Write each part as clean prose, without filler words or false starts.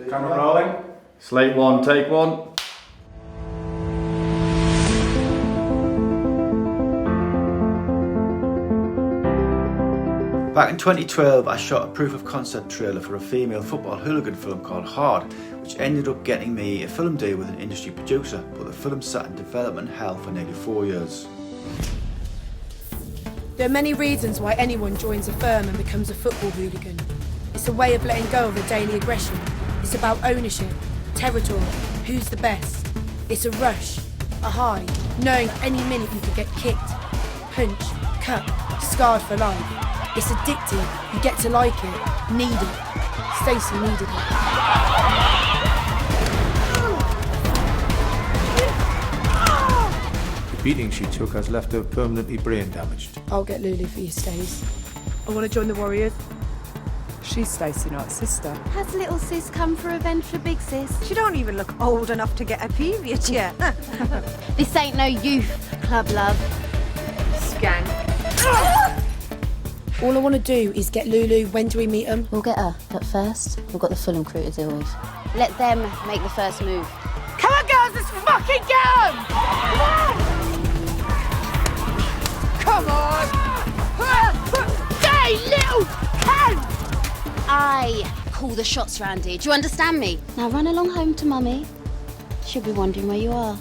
Camera rolling. Slate one, take one. Back in 2012, I shot a proof of concept trailer for a female football hooligan film called Hard, which ended up getting me a film deal with an industry producer, but the film sat in development hell for nearly 4 years. There are many reasons why anyone joins a firm and becomes a football hooligan. It's a way of letting go of the daily aggression. It's about ownership, territory, who's the best. It's a rush, a high, knowing any minute you could get kicked, punched, cut, scarred for life. It's addictive, you get to like it, need it. Stacey needed it. The beating she took has left her permanently brain damaged. I'll get Lulu for you, Stace. I want to join the Warriors. She's Stacey Knight's sister. Has little sis come for revenge for big sis? She don't even look old enough to get a period yet. This ain't no youth club, love. Skank. All I want to do is get Lulu. When do we meet them? We'll get her, but first, we've got the Fulham crew to deal with. Let them make the first move. Come on, girls, let's fucking get 'em! Come on! Hey, little cunt! I call the shots round here. Do you understand me? Now run along home to Mummy. She'll be wondering where you are.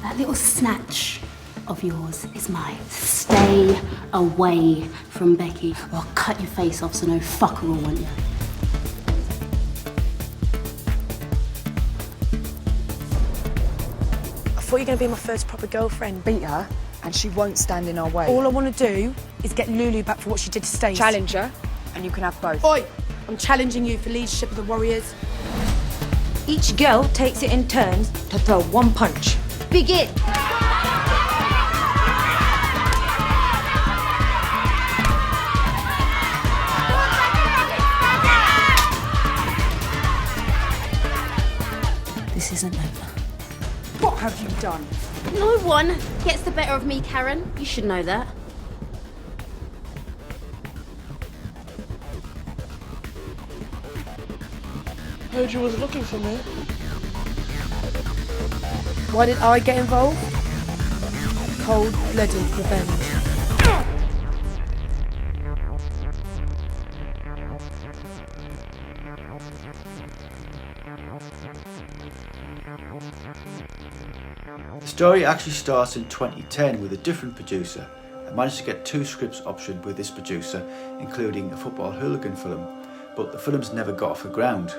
That little snatch of yours is mine. Stay away from Becky or I'll cut your face off so no fucker will want you. I thought you were going to be my first proper girlfriend. Beat her, and she won't stand in our way. All I want to do is get Lulu back for what she did to Stace. Challenge her, and you can have both. Oi! I'm challenging you for leadership of the Warriors. Each girl takes it in turns to throw one punch. Begin! This isn't over. What have you done? No one gets the better of me, Karen. You should know that. Heard you was looking for me. Why did I get involved? Cold-blooded revenge. The story actually starts in 2010 with a different producer. I managed to get 2 scripts optioned with this producer, including a football hooligan film, but the films never got off the ground.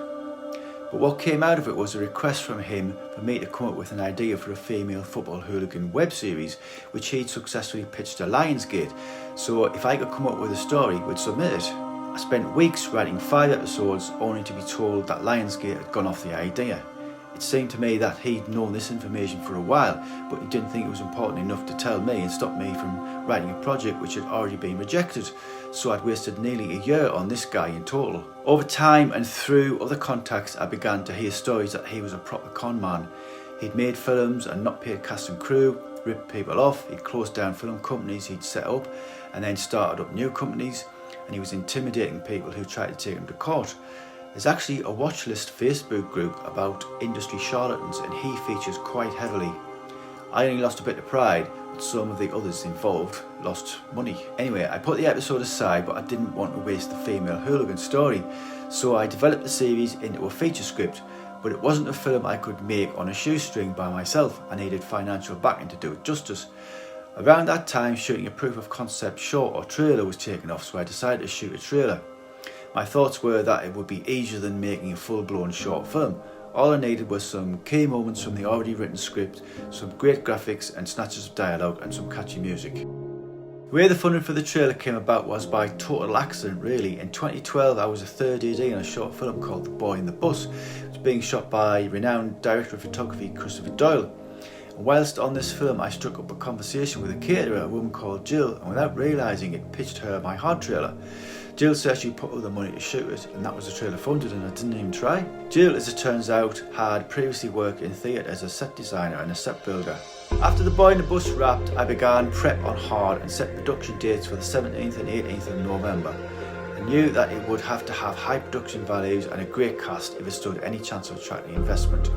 But what came out of it was a request from him for me to come up with an idea for a female football hooligan web series, which he'd successfully pitched to Lionsgate. So if I could come up with a story, we'd submit it. I spent weeks writing 5 episodes only to be told that Lionsgate had gone off the idea. It seemed to me that he'd known this information for a while, but he didn't think it was important enough to tell me and stop me from writing a project which had already been rejected. So I'd wasted nearly a year on this guy in total. Over time and through other contacts, I began to hear stories that he was a proper con man. He'd made films and not paid cast and crew, ripped people off, he'd closed down film companies he'd set up and then started up new companies, and he was intimidating people who tried to take him to court. There's actually a watchlist Facebook group about industry charlatans and he features quite heavily. I only lost a bit of pride, but some of the others involved lost money. Anyway, I put the episode aside, but I didn't want to waste the female hooligan story, so I developed the series into a feature script, but it wasn't a film I could make on a shoestring by myself. I needed financial backing to do it justice. Around that time, shooting a proof of concept short or trailer was taken off, so I decided to shoot a trailer. My thoughts were that it would be easier than making a full-blown short film. All I needed was some key moments from the already written script, some great graphics and snatches of dialogue and some catchy music. The way the funding for the trailer came about was by total accident really. In 2012 I was a third AD in a short film called The Boy in the Bus. It was being shot by renowned director of photography Christopher Doyle. And whilst on this film I struck up a conversation with a caterer, a woman called Jill, and without realising it pitched her my Hard trailer. Jill says she put all the money to shoot it, and that was the trailer funded and I didn't even try. Jill, as it turns out, had previously worked in theatre as a set designer and a set builder. After The Boy in the Bus wrapped, I began prep on hard and set production dates for the 17th and 18th of November. I knew that it would have to have high production values and a great cast if it stood any chance of attracting investment.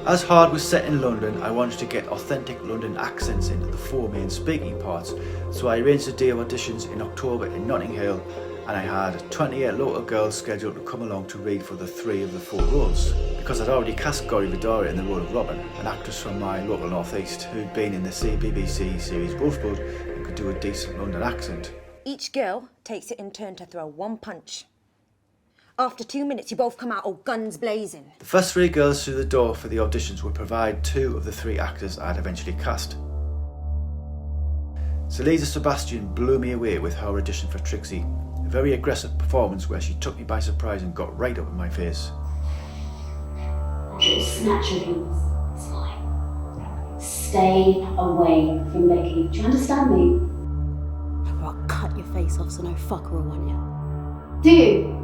As Hard was set in London, I wanted to get authentic London accents into the 4 main speaking parts, so I arranged a day of auditions in October in Notting Hill, and I had 28 local girls scheduled to come along to read for the 3 of the 4 roles. Because I'd already cast Garry in the role of Robin, an actress from my local northeast who'd been in the BBC series Wolfblood and could do a decent London accent. Each girl takes it in turn to throw one punch. After 2 minutes, you both come out all guns blazing. The first 3 girls through the door for the auditions would provide 2 of the 3 actors I'd eventually cast. Selisa Sebastian blew me away with her audition for Trixie, a very aggressive performance where she took me by surprise and got right up in my face. Little snatch of yours is mine. Stay away from Becky. Do you understand me? Or I'll cut your face off so no fucker will want you. Do you?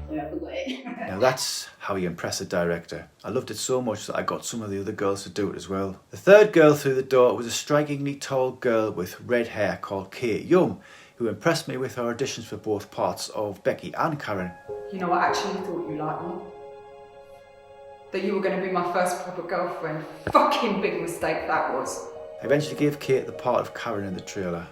Now that's how you impress a director. I loved it so much that I got some of the other girls to do it as well. The 3rd girl through the door was a strikingly tall girl with red hair called Kate Young, who impressed me with her auditions for both parts of Becky and Karen. You know, I actually thought you liked me. That you were going to be my first proper girlfriend. Fucking big mistake that was. I eventually gave Kate the part of Karen in the trailer.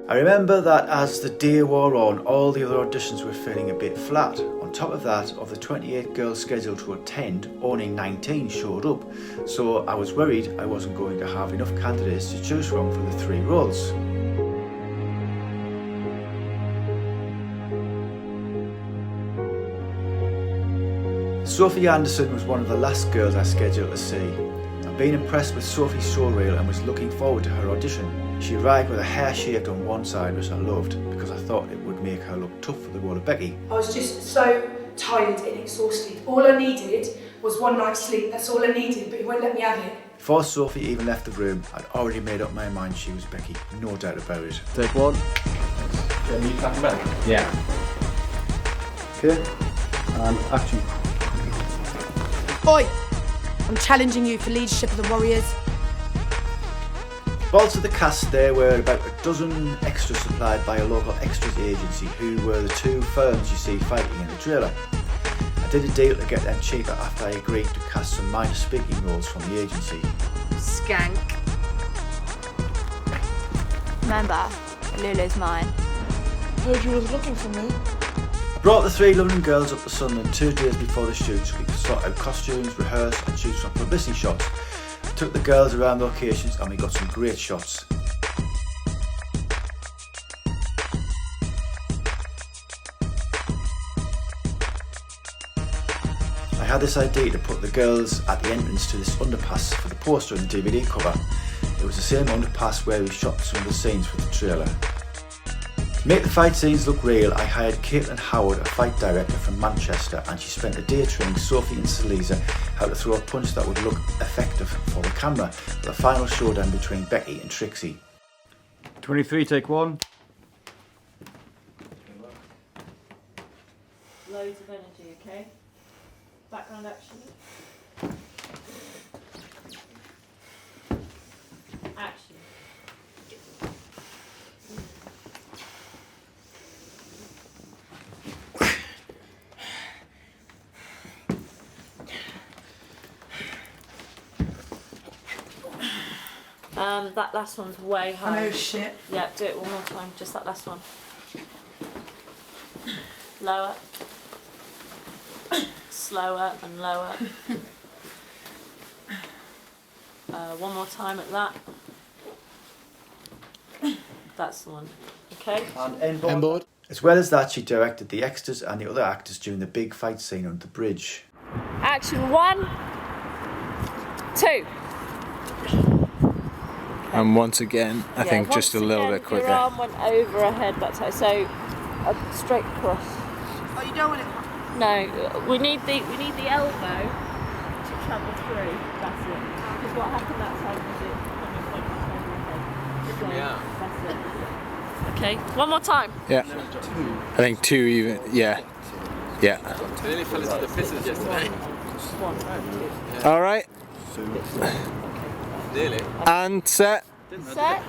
I remember that as the day wore on, all the other auditions were feeling a bit flat. On top of that, of the 28 girls scheduled to attend, only 19 showed up, so I was worried I wasn't going to have enough candidates to choose from for the 3 roles. Sophie Anderson was one of the last girls I scheduled to see. I'd been impressed with Sophie's showreel and was looking forward to her audition. She arrived with her hair shaved on one side, which I loved because I thought it would make her look tough for the role of Becky. I was just so tired and exhausted. All I needed was one night's sleep. That's all I needed, but he won't let me have it. Before Sophie even left the room, I'd already made up my mind she was Becky, no doubt about it. Take 1. Can you clap back? Yeah. Okay. And action. Oi! I'm challenging you for leadership of the Warriors. Balls of the cast there were about a dozen extras supplied by a local extras agency who were the 2 firms you see fighting in the trailer. I did a deal to get them cheaper after I agreed to cast some minor speaking roles from the agency. Skank. Remember, Lulu's mine. Heard you was looking for me. I brought the 3 London girls up to Sunderland 2 days before the shoot so we could sort out costumes, rehearse and shoot some publicity shots. I took the girls around locations and we got some great shots. I had this idea to put the girls at the entrance to this underpass for the poster and the DVD cover. It was the same underpass where we shot some of the scenes for the trailer. To make the fight scenes look real, I hired Caitlin Howard, a fight director from Manchester, and she spent a day training Sophie and Selisa how to throw a punch that would look effective for the camera for the final showdown between Becky and Trixie. 23, take 1. Loads of energy, okay? Background action. Action. That last one's way high. I know shit. Yeah, do it one more time, just that last one. Lower. Slower and lower. One more time at that. That's the one. Okay? And end board. As well as that, she directed the extras and the other actors during the big fight scene under the bridge. Action 1, 2. And once again, I think just a little bit quicker. Your arm went over her head that time, so straight across. Oh, you don't want it. No, we need the elbow to travel through. That's it. Because what happened that time was it kind of went over her head. That's it. Okay, one more time. Yeah. I think 2 even. Yeah. Yeah. I nearly fell into the pisses yesterday. All right. Nearly. And set. Set.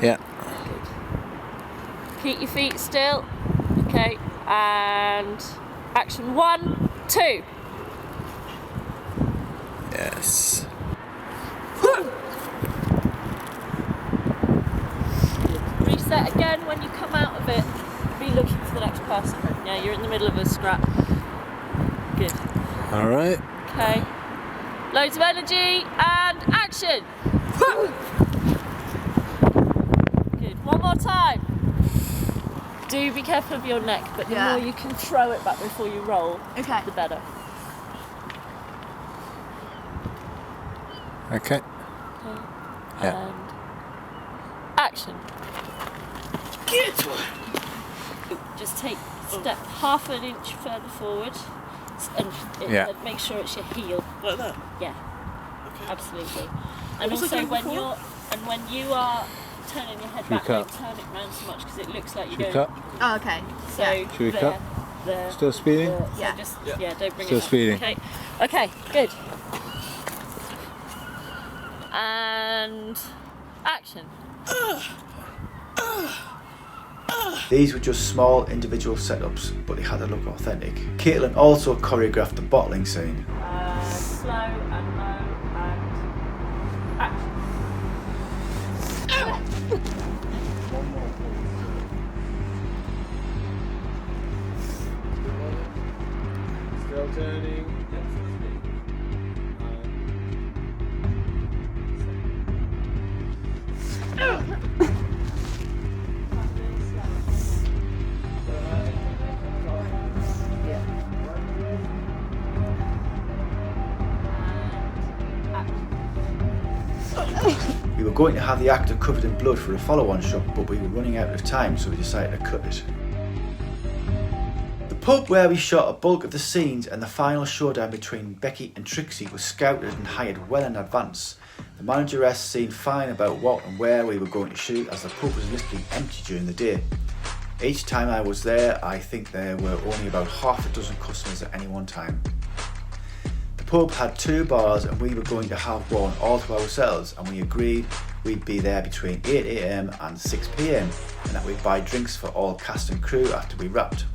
Yeah. Keep your feet still. Okay, and action 1, 2. Yes. Reset again when you come out of it. Be looking for the next person. Yeah, you're in the middle of a scrap. Good. All right. Okay. Loads of energy and action. Good. One more time. Do be careful of your neck, but the more you can throw it back before you roll, the better. Okay. Yeah. And action. Just take step half an inch further forward and make sure it's your heel. Like that? Yeah. Okay. Absolutely. And also when you are turning your head back, don't turn it round so much because it looks like you're going. Oh, okay. So should we cut? Still speeding? So just don't bring Still it up. speeding. Okay, good. And action. These were just small individual setups, but they had to look authentic. Caitlin also choreographed the bottling scene. Slow and low and action. Still turning. We were going to have the actor covered in blood for a follow-on shot, but we were running out of time, so we decided to cut it. The pub where we shot a bulk of the scenes and the final showdown between Becky and Trixie was scouted and hired well in advance. The manageress seemed fine about what and where we were going to shoot, as the pub was literally empty during the day. Each time I was there, I think there were only about half a dozen customers at any one time. The pub had 2 bars and we were going to have one all to ourselves, and we agreed we'd be there between 8 AM and 6 PM and that we'd buy drinks for all cast and crew after we wrapped.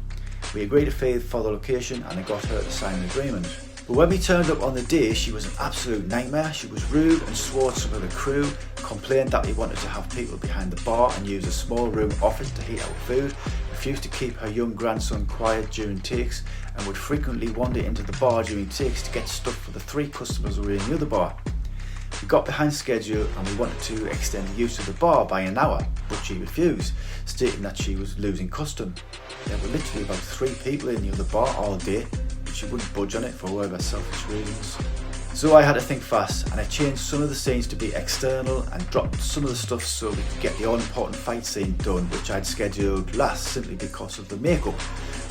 We agreed to pay for the location and I got her to sign an agreement. But when we turned up on the day, she was an absolute nightmare. She was rude and swore at some of the crew, complained that we wanted to have people behind the bar and use a small room office to heat our food, refused to keep her young grandson quiet during takes, and would frequently wander into the bar during takes to get stuff for the 3 customers who were in the other bar. We got behind schedule and we wanted to extend the use of the bar by an hour, but she refused, stating that she was losing custom. There were literally about 3 people in the other bar all day, but she wouldn't budge on it for whatever selfish reasons. So I had to think fast, and I changed some of the scenes to be external and dropped some of the stuff so we could get the all-important fight scene done, which I'd scheduled last simply because of the makeup.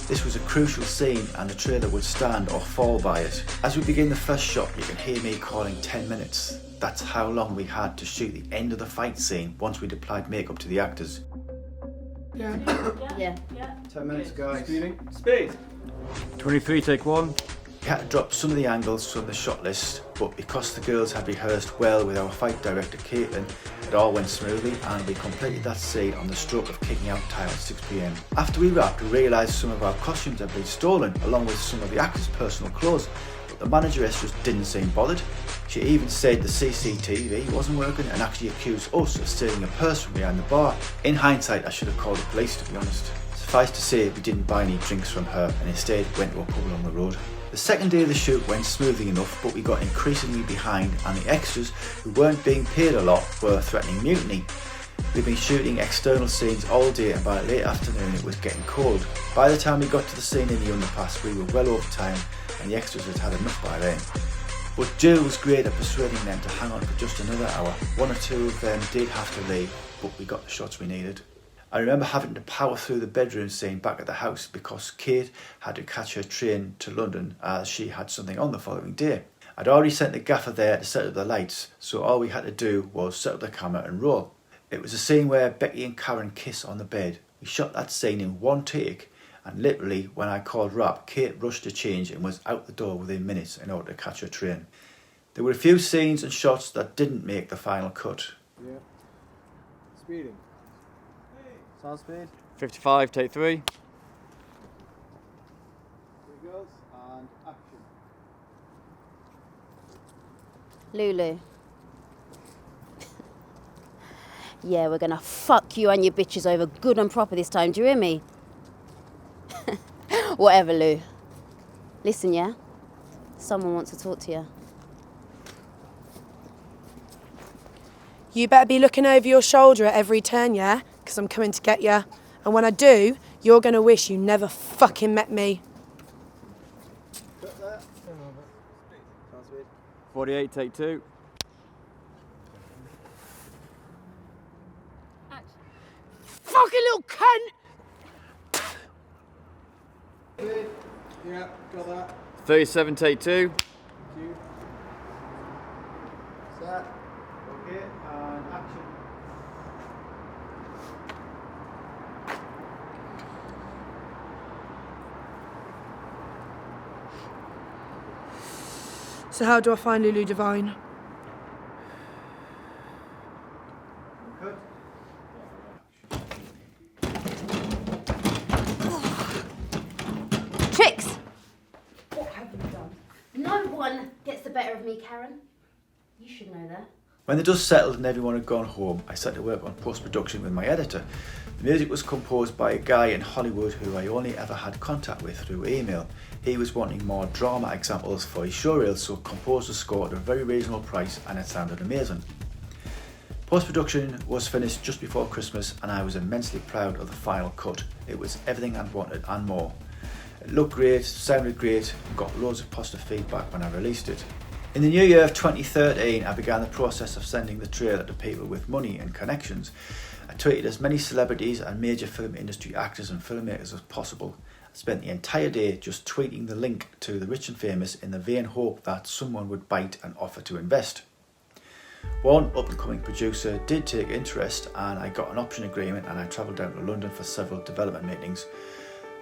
This was a crucial scene and the trailer would stand or fall by it. As we begin the first shot, you can hear me calling 10 minutes. That's how long we had to shoot the end of the fight scene once we'd applied makeup to the actors. Yeah. 10 minutes, guys. Speed. 23, take 1. We had to drop some of the angles from the shot list, but because the girls had rehearsed well with our fight director Caitlin, it all went smoothly and we completed that scene on the stroke of kicking out time at 6 PM. After we wrapped, we realised some of our costumes had been stolen, along with some of the actors' personal clothes, but the manageress just didn't seem bothered. She even said the CCTV wasn't working and actually accused us of stealing a purse from behind the bar. In hindsight, I should have called the police, to be honest. Suffice to say, we didn't buy any drinks from her and instead went to a pub on the road. The second day of the shoot went smoothly enough, but we got increasingly behind and the extras, who weren't being paid a lot, were threatening mutiny. We'd been shooting external scenes all day and by late afternoon it was getting cold. By the time we got to the scene in the underpass, we were well over time and the extras had had enough by then. But Jill was great at persuading them to hang on for just another hour. One or two of them did have to leave, but we got the shots we needed. I remember having to power through the bedroom scene back at the house because Kate had to catch her train to London as she had something on the following day. I'd already sent the gaffer there to set up the lights, so all we had to do was set up the camera and roll. It was a scene where Becky and Karen kiss on the bed. We shot that scene in one take, and literally when I called Rap, Kate rushed to change and was out the door within minutes in order to catch her train. There were a few scenes and shots that didn't make the final cut. Yeah. Speeding. Sound speed. 55, take 3. Here goes, and action. Lulu. Yeah, we're gonna fuck you and your bitches over good and proper this time, do you hear me? Whatever, Lou. Listen, yeah? Someone wants to talk to you. You better be looking over your shoulder at every turn, yeah? Because I'm coming to get you. And when I do, you're going to wish you never fucking met me. 48, take 2. Fucking little cunt! Yeah, got that. 37, take 2. Cue. Set. Okay, and action. So how do I find Lulu Devine? Tricks! What have you done? No one gets the better of me, Karen. You should know that. When the dust settled and everyone had gone home, I set to work on post-production with my editor. The music was composed by a guy in Hollywood who I only ever had contact with through email. He was wanting more drama examples for his showreel, so composed a score at a very reasonable price, and it sounded amazing. Post-production was finished just before Christmas and I was immensely proud of the final cut. It was everything I'd wanted and more. It looked great, sounded great, and got loads of positive feedback when I released it. In the new year of 2013, I began the process of sending the trailer to people with money and connections. I tweeted as many celebrities and major film industry actors and filmmakers as possible. I spent the entire day just tweeting the link to the rich and famous in the vain hope that someone would bite and offer to invest. One up-and-coming producer did take interest and I got an option agreement and I travelled down to London for several development meetings.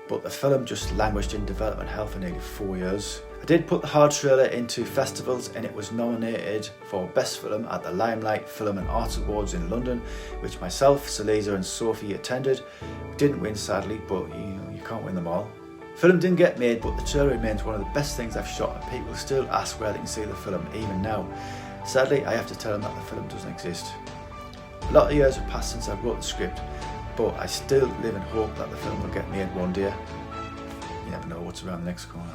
But the film just languished in development hell for nearly 4 years. I did put the hard trailer into festivals and it was nominated for Best Film at the Limelight Film and Arts Awards in London, which myself, Salisa and Sophie attended. We didn't win sadly, but you can't win them all. Film didn't get made, but the trailer remains one of the best things I've shot and people still ask where they can see the film even now. Sadly, I have to tell them that the film doesn't exist. A lot of years have passed since I wrote the script, but I still live in hope that the film will get made one day. You never know what's around the next corner.